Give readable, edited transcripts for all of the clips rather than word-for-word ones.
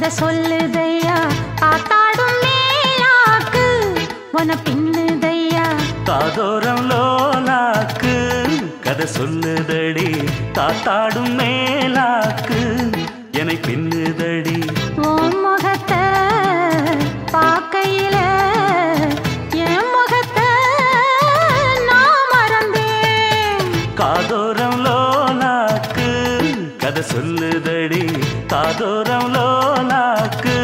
கதை சொல்லுதையா காத்தாடும் மேலாக்கு உன பின்னுதையா காதோரம் லோலாக்கு கதை சொல்லுதடி காத்தாடும் மேலாக்கு என்னை பின்னுதடி உன் முகத்தை பார்க்கையில என் முகத்தை நான் மறந்தேன் காதோரம் லோலாக்கு கதை சொல்லுதடி காதோரம் லோலாக்கு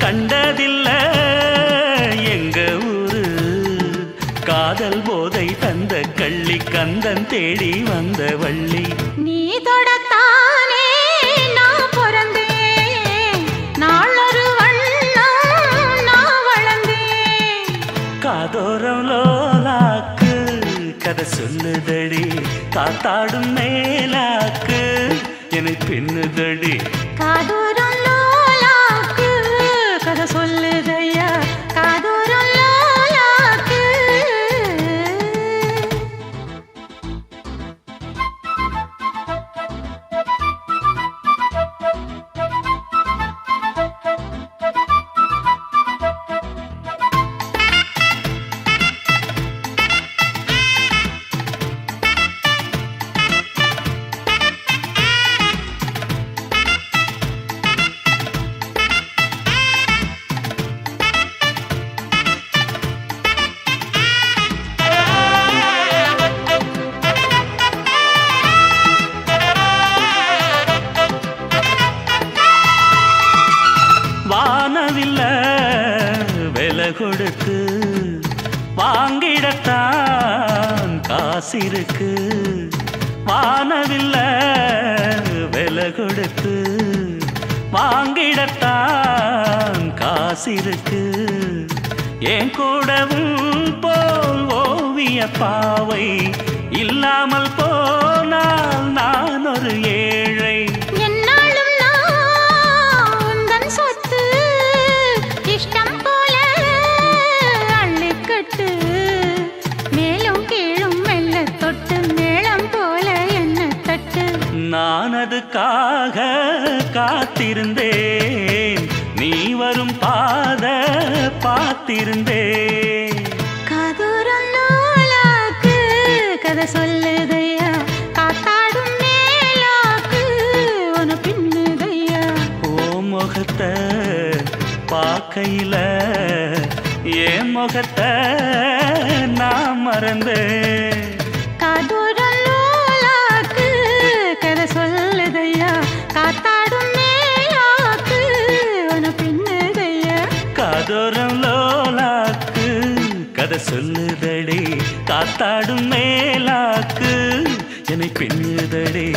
கண்டதில்ல எங்க ஊரு காதல் போதை தந்த கள்ளி கந்தன் தேடி வந்த வள்ளி நீ தொடத்தானே நான் பிறந்தேன் நாளொரு வண்ணம் நான் வளர்ந்தேன் காதோரம் லோலாக்கு கதை சொல்லுதடி காத்தாடும் மேலாக்கு என்னை பின்னுதடி காதோரம் லோலாக்கு கதை சொல்லுதையா காதோரம் லோலாக்கு வானவில்ல விலை கொடுத்து வாங்கிடத்தான் காசிருக்கு வானவில்ல விலை கொடுத்து வாங்கிடத்தான் காசிருக்கு என் கூடவும் போல் ஓவிய பாவை இல்லாமல் போனால் நான் ஒரு ஏழை நான் அதுக்காக காத்திருந்தேன் நீ வரும் பாத பார்த்திருந்தேன் காதோரம் லோலாக்கு கதை சொல்லுதையா காத்தாடும் மேலாக்கு உன பின்னுதையா ஓ முகத்தை பார்க்கையில என் முகத்தை நான் மறந்தேன் காதோரம் லோலாக்கு கதை சொல்லுதையா காத்தாடும் மேலாக்கு உன பின்னுதையா காதோரம் லோலாக்கு கதை சொல்லுதடி காத்தாடும் மேலாக்கு என்னை பின்னுதடி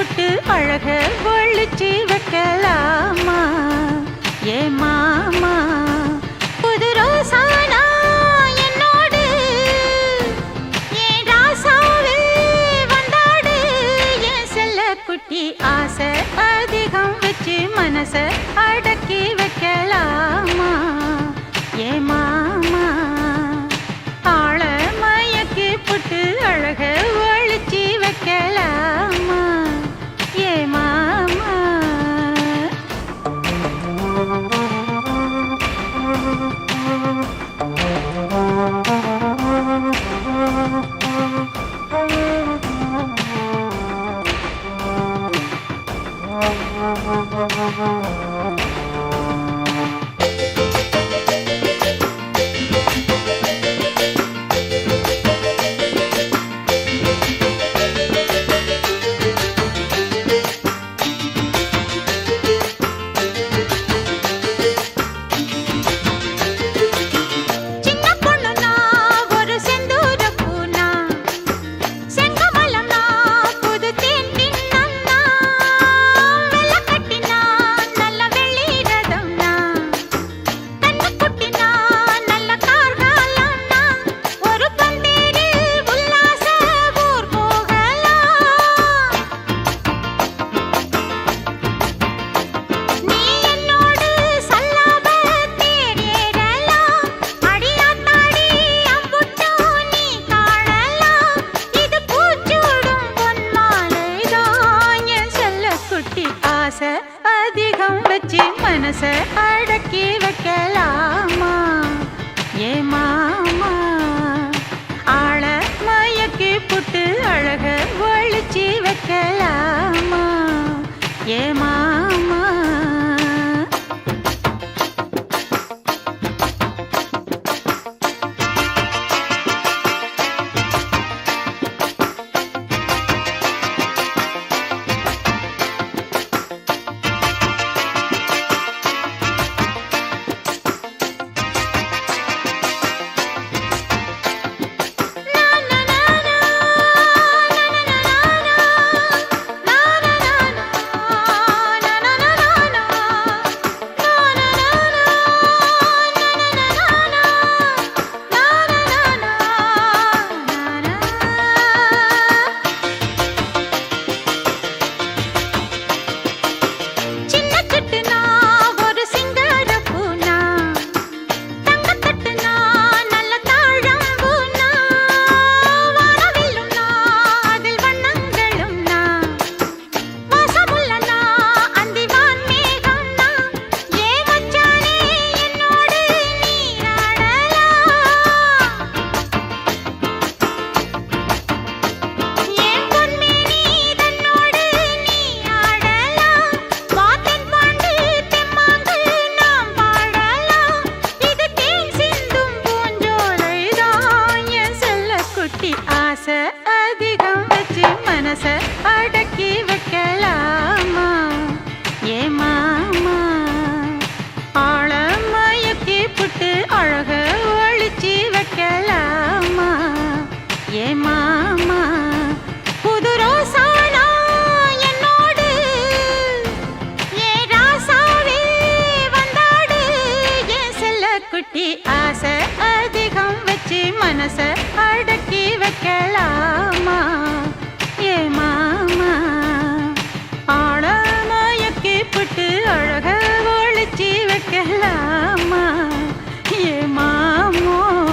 புட்டு அழக ஒழிச்சு வைக்கலாமா ஏ மாமா புது ரோசானா என்னோடு ஏன் ராசாவே வந்தாடு என் செல்ல குட்டி ஆசை அதிகம் வச்சு மனச அடக்கி வைக்கலாமா ஏ மாமா ஆள மயக்கி புட்டு அழக ஒழிச்சு வைக்கலாமா ஏ மாமா அதிகம் வச்சு மனச அடக்கி வைக்கலாமா ஏ மாமா ஆள மயக்கி புட்டு அழக ஒழிச்சு வைக்கலாமா ஏ மாமா ஆசை அதிகம் வச்சு மனச அடக்கி வைக்கலாமா ஏ மாமா ஆள மயக்கி புட்டு அழக ஒழிச்சு வைக்கலாமா ஏ மாமா புது ரோசானா என்னோடு ஏ ராசாவே வந்தாடு என் செல்ல குட்டி ஆசை அதிகம் வச்சு மனச அடக்கி வைக்கலாமா ஏ மாமா ஆள மயக்கி புட்டு அழக ஒழிச்சு வைக்கலாமா ஏ மாமோய்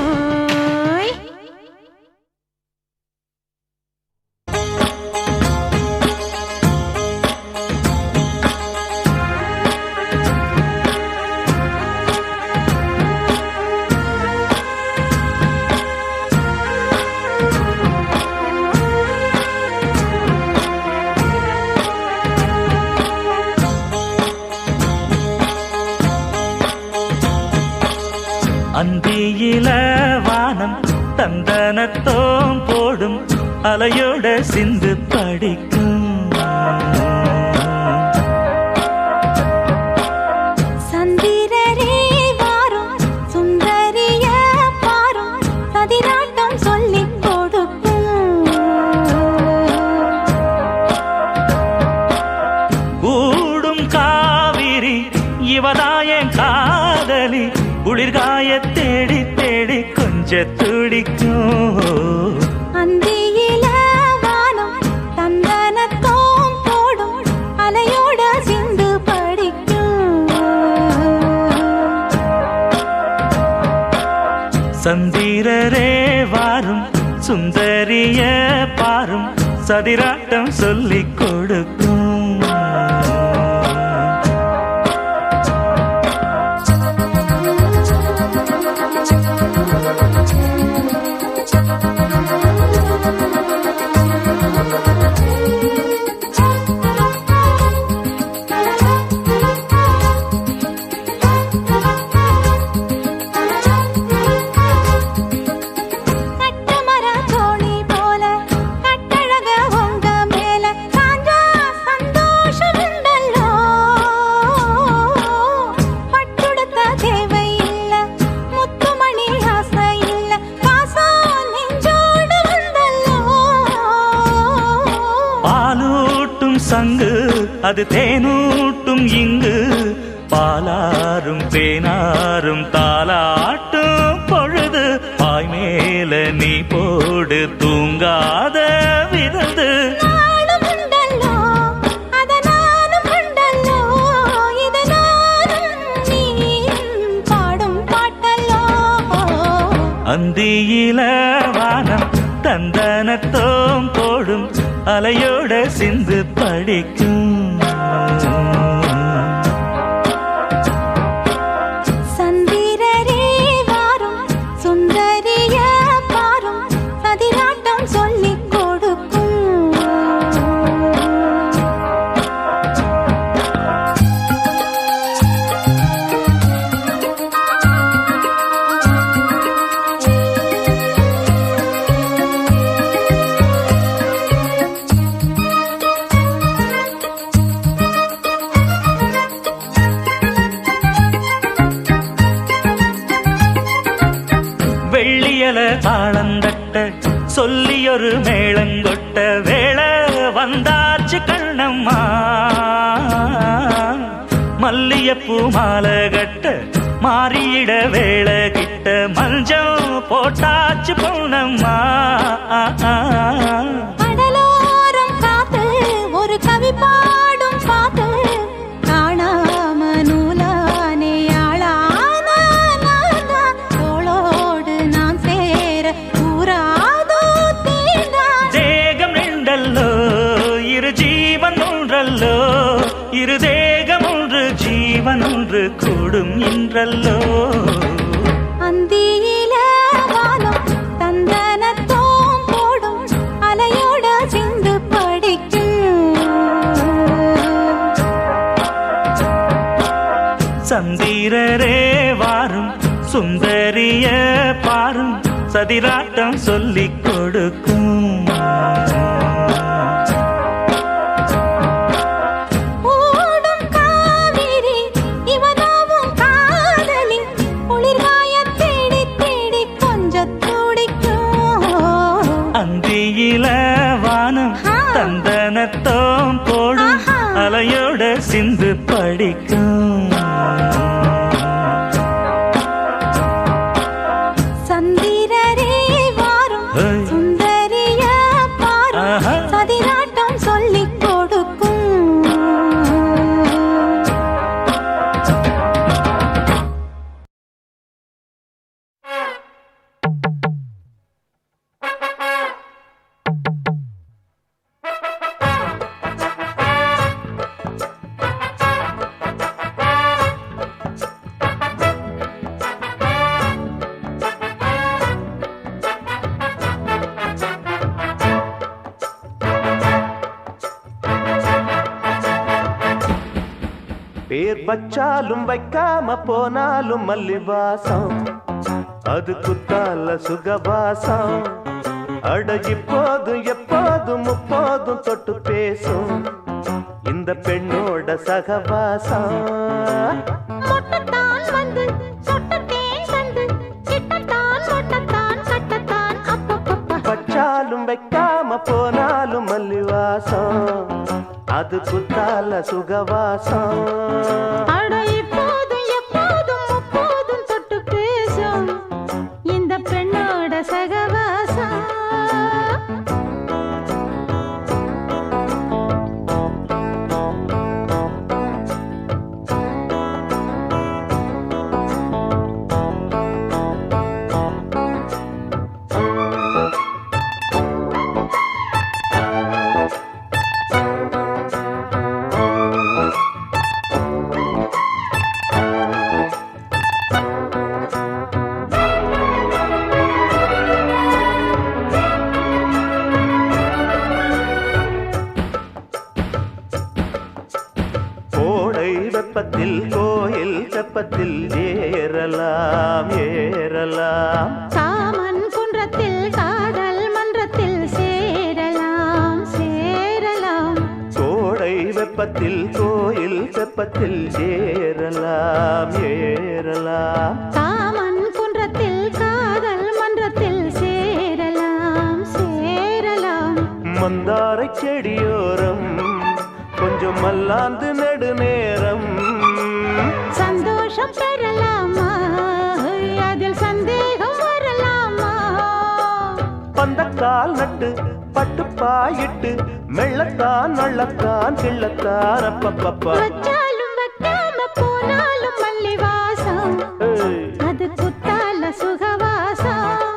அந்தியில வானம் தந்தனத்தோம் போடும் அலையோட சிந்து படிக்கும் சந்திரரே வாரும் சுந்தரிய பாரும் சதிராட்டம் சொல்லிக் கொடுக்கும் நெஞ்ச துடிக்கும். அந்தியில வானம் தந்தனத்தோம் போடும் அலையோட சிந்து படிக்கும். சந்திரரே வாரும் சுந்தரிய பாரும் சதிராட்டம் சொல்லிக் கொடுக்கும். சங்கு அது தேனூட்டும் இங்கு பாலாரும் தேனாரும் தாலாட்டும் பொழுது பாய் மேல நீ போடு தூங்காத விருந்து. அந்தியில வானம் தந்தனத்தோம் போடும் அலையோட சிந்து படிக்கும். சந்திரரே வாரும் சுந்தரிய பாரும் சதிராட்டம் சொல்லிக் கொடுக்கும். வெள்ளியல தாளந்தட்ட சொல்லியொரு மேளங்கொட்ட வேளை வந்தாச்சு கண்ணம்மா. மல்லியப்பூ மாலை கட்ட மாறியிட வேளை கிட்ட மஞ்சம் போட்டாச்சு பொண்ணம்மா. கடலோரம் காத்து ஒரு கவி பாடும் பாத்து காணாம நூலானே ஆளான தோளோடு நான் சேர கூறாதோ தீண்டா. தேகம் ரெண்டல்லோ இரு ஜீவன் ஒன்றல்லோ இரு தேகம் ஒன்று ஜீவன் ஒன்று கூடும் இன்றல்லோ. அந்தியில வானம் தந்தனத்தோம் போடும் அலையோட சிந்து படிக்கும். சந்திரரே வாரும் சுந்தரிய பாரும் சதிராட்டம் சொல்லிக் கொடுக்கும். ஓடும் காவிரி இவனாவும் காதலி குளிர்காய தேடி தேடி கொஞ்சம் துடிக்கும். அந்தியில வானம் தந்தனத்தோம் போடும் அலையோட சிந்து படிக்கும். சந்திரரே வாரும் சுந்தரிய பாரும் சதிராட்டம் சொல்லிக் கொடுக்கும். பேர் வச்சாலும் வைக்காம போனாலும் மல்லிவாசம் அது குத்தால சுகவாசம். அட இப்போதும் எப்போதும் முப்போதும் தொட்டு பேசும் இந்த பெண்ணோட சகவாசம். மொட்டத்தான் வந்து சொட்டத்தேன் தந்து கிட்டத்தான் மொட்டத்தான் கட்டத்தான் அப்பப்பப்பா. வச்சாலும் வைக்காம போனாலும் மல்லிவாசம் அது குத்தால சுகவாசம். அட இப்போதும் எப்போதும் முப்போதும் தொட்டு பேசும் இந்த பெண்ணோட வெப்பத்தில் கோயில் தெப்பத்தில் ஏறலாம் ஏறலாம் காமன் குன்றத்தில் காதல் மன்றத்தில் சேரலாம் சேரலாம் கோடை வெப்பத்தில் கோயில் தெப்பத்தில் ஏறலாம் ஏறலாம் காமன் குன்றத்தில் காதல் மன்றத்தில் சேரலாம் சேரலாம் மந்தாரை செடியோரம் கொஞ்சம் மல்லாந்து நெடுநேரம் சந்தோஷம் பெறலாமா அதில் சந்தேகம் வரலாமா பந்தக்கால் நட்டு பட்டு பாயிட்டு மெள்ளத்தான் நள்ளத்தான் கிள்ளத்தான் அப்பப்பப்பா வச்சாலும் வைக்காம போனாலும் மல்லி வாசம் அது குத்தால சுகவாசம்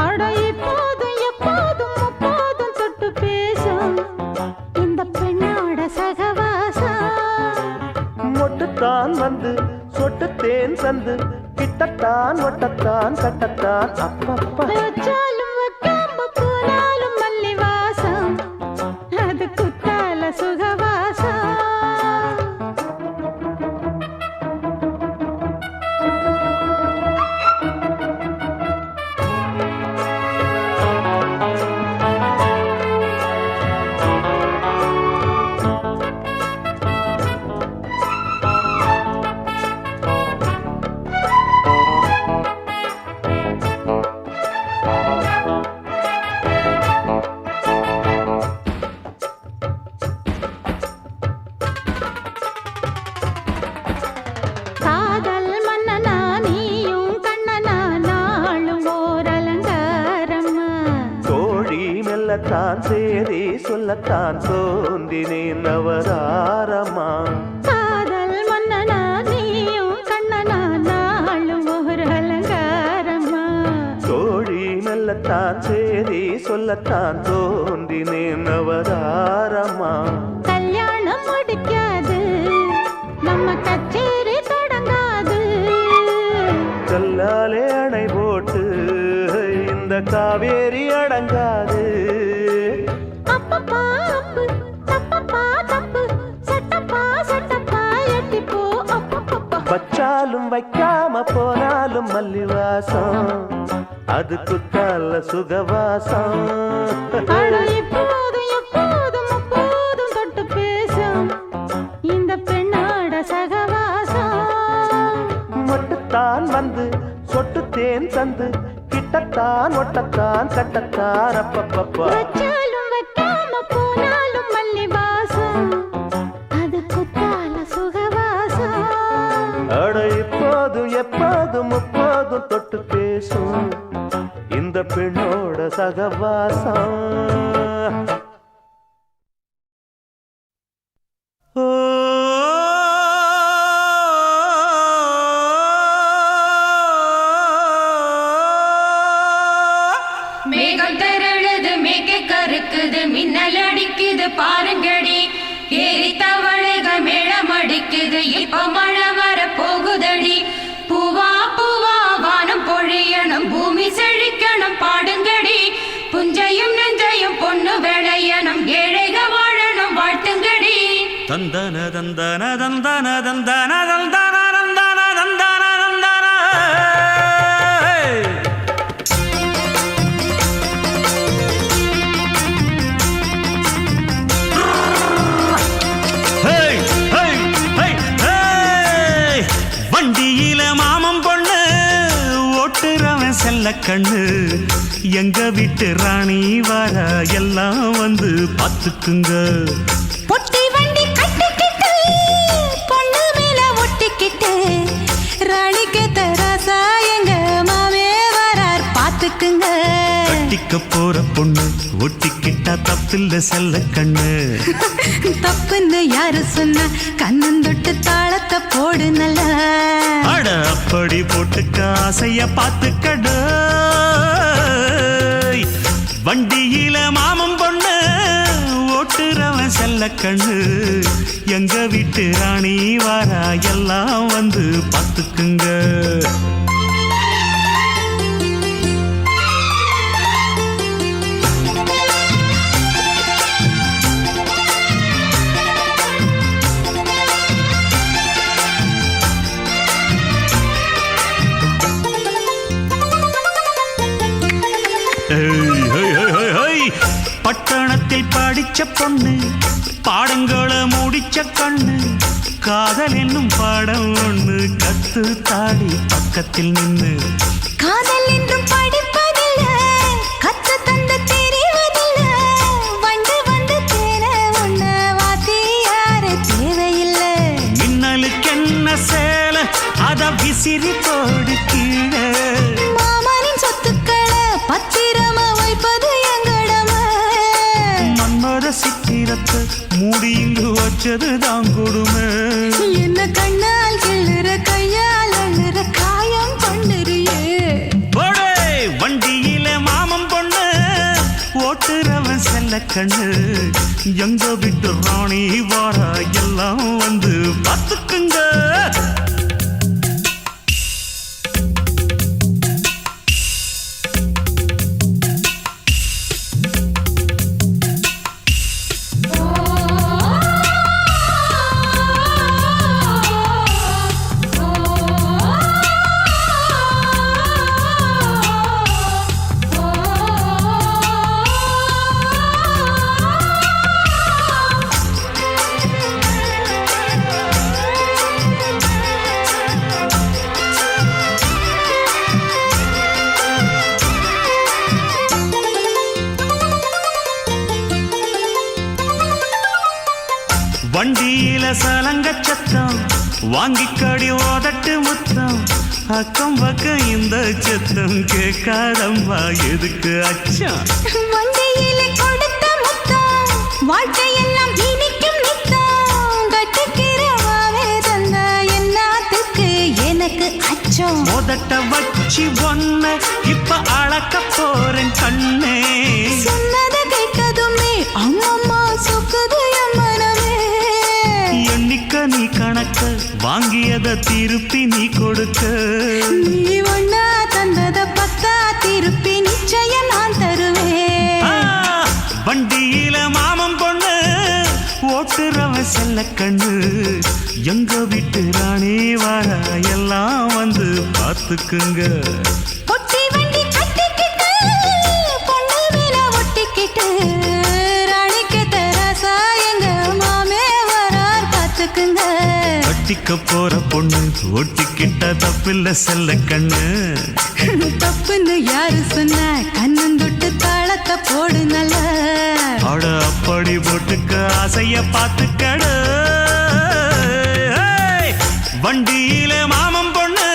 அட இப்போதும் எப்போதும் முப்போதும் தொட்டு பேசும் இந்த பெண்ணோட சகவாசம் மொட்டுத்தான் வந்து சொட்டு தேன் சந்து கிட்டத்தான் ஒட்டத்தான் கட்டத்தான் அப்பப்பா வச்சாலும் வைக்காம போனாலும் மல்லி வாசம் அது குத்தால சுகவாசம் காதல் மன்னனா நீயும் கண்ணனா நாளும் ஓர் அலங்காரம்மா கோழி மெல்லத்தான் சேரி சொல்லத்தான் தோன்றினேன் நவதாரமா காதல் மன்னனா நீயும் கண்ணனா நாளும் ஓர் அலங்காரம்மா கோழி மெல்லத்தான் சேரி சொல்லத்தான் தோன்றினேன் நவதாரமா கல்யாணம் முடிக்காது நம்ம கச்சேரி தொடங்காது கல்லாலே அணை போட்டு இந்த காவேரி அடங்காது அப்பப்பா அப்பு தப்பப்பா தப்பு சட்டப்பா சட்டப்பா எட்டிப்போ அப்பப்பப்பா வச்சாலும் வைக்காம போனாலும் மல்லிவாசம் அது குத்தால சுகவாசம் அட இப்போதும் எப்போதும் அப்போதும் தொட்டு பேசும் இந்த பெண்ணோட சகவாசம் மொட்டுத்தான் வந்து சொட்டு தேன் தந்து கிட்டத்தான் ஒட்டத்தான் கட்டத்தான் அப்பப்பப்பா வச்சாலும் வைக்காம போனாலும் மல்லி வாசம் அது குத்தால சுகவாசம் அட இப்போதும் எப்போதும் முப்போதும் தொட்டு பேசும் இந்த பெண்ணோட சகவாசம் ஓ மேகம் திரழுது மேற்கே கருக்குது மின்னல் அடிக்குது பாருங்கடி ஏறி தவளைகள் மேளம் அடிக்குது இப்ப மழை வர போகுதடி பூவா பூவா வானம் பொழியணும் பூமி செழிக்கணும் பாடுங்கடி புஞ்சையும் நெஞ்சையும் பொண்ணு விளையணும் ஏழைக வாழணும் வாழ்த்துங்கடி தந்தன தந்தன தந்தன தந்தன தந்தன தந்தன தந்தன தந்தன வண்டியில மாமம் பொண்ணு ஓட்டுறவன் செல்ல கண்ணு எங்க வீட்டு ராணி வர எல்லாம் வந்து பாத்துக்குங்க பொட்டி வண்டி கட்டிக்கிட்டு பொண்ணு மேல ஒட்டிக்கிட்டு ராணிக்கு தராசா எங்க மாமே வரார் பாத்துக்குங்க கட்டிக்க போற பொண்ணு ஒட்டிக்கிட்டா தப்பில்ல செல்ல கண்ணு தப்புன்னு யாரு சொன்னா கண்ணந்தொட்டு தாளத்தை போடு நல்லா அட அப்படி போட்டுக்க ஆசைய பாத்துக்கடு வண்டியில மாமம் பொண்ணு ஓட்டுறவன் செல்ல கண்ணு எங்க வீட்டு ராணி வாரா எல்லாம் வந்து பாத்துக்குங்க பள்ளிக்கூடத்தில் படிச்ச பொண்ணு பாடங்களை முடிச்ச கண்ணு காதல் என்னும் பாடம் ஒண்ணு கத்து தாடி பக்கத்தில் நின்னு காதல் என்றும் படிப்பதில்ல கத்து தந்து தெரிவதில்ல வண்டு வந்து தேன உன்ன வாத்தியார தேவையில்லை மின்னலுக்கு என்ன சேல அத விசிறி போடு கீழே மாமனின் சொத்துக்களை பத்திரமா வைப்பது எங்கடமை மன்மத சித்திரத்தை மூடி இங்கு வச்சது தான் கொடுமை என்ன கண்ணால் கிள்ளுற கையால் அழுற காயம் பண்ணுறியே போடே வண்டியில மாமன் பொண்ணு ஓட்டுறவன் செல்ல கண்ணு எங்க விட்டு ராணி வாரா எல்லாம் வந்து பார்த்துக்குங்க வண்டியில சலங்க சத்தம் வாங்கிக்கடி ஓதட்டு முத்தம் அக்கம் பக்கம் இந்த சத்தம் கேட்காதம்பா எதுக்கு அச்சம் வண்டியில கொடுத்த முத்தம் வாழ்க்கையெல்லாம் இனிக்கும் நித்தம் கட்டுக்கிறவாவே தந்த என்னத்துக்கு எனக்கு அச்சம் மோதட்ட வச்சு ஒன்ன இப்ப அளக்க போறேன் கண்ணே சொன்னதை கேட்டதுமே அம்மம்மா சொக்குது என் மனமே எண்ணிக்க நீ கணக்க வாங்கியத திருப்பி நீ கொடுக்க நீ ஒன்னா தந்தத பத்தா திருப்பி நிச்சயம் நான் தருவேன் வண்டியில மாமன் பொண்ணு ஓட்டுறவன் செல்ல கண்ணு எங்க வீட்டு ராணி வார எல்லாம் வந்து பார்த்துக்குங்க பொட்டி வண்டி கட்டிக்கிட்டு பொண்ணு மேல ஒட்டிக்கிட்டு ராணிக்கு தராசா எங்க மாமே வரார் பார்த்துக்குங்க கட்டிக்க போற பொண்ணு ஒட்டிக்கிட்ட தப்பில்ல செல்ல கண்ணு தப்புன்னு யாரு சொன்ன கண்ணந்தொட்டு தாளத்தை போடு நல்ல அட அப்படி போட்டுக்க ஆசைய பார்த்துக்கடு வண்டியில மாமன் பொண்ணு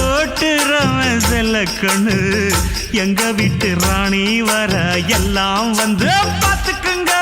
ஓட்டுறவன் செல்ல கண்ணு எங்க வீட்டு ராணி வர எல்லாம் வந்து பார்த்துக்குங்க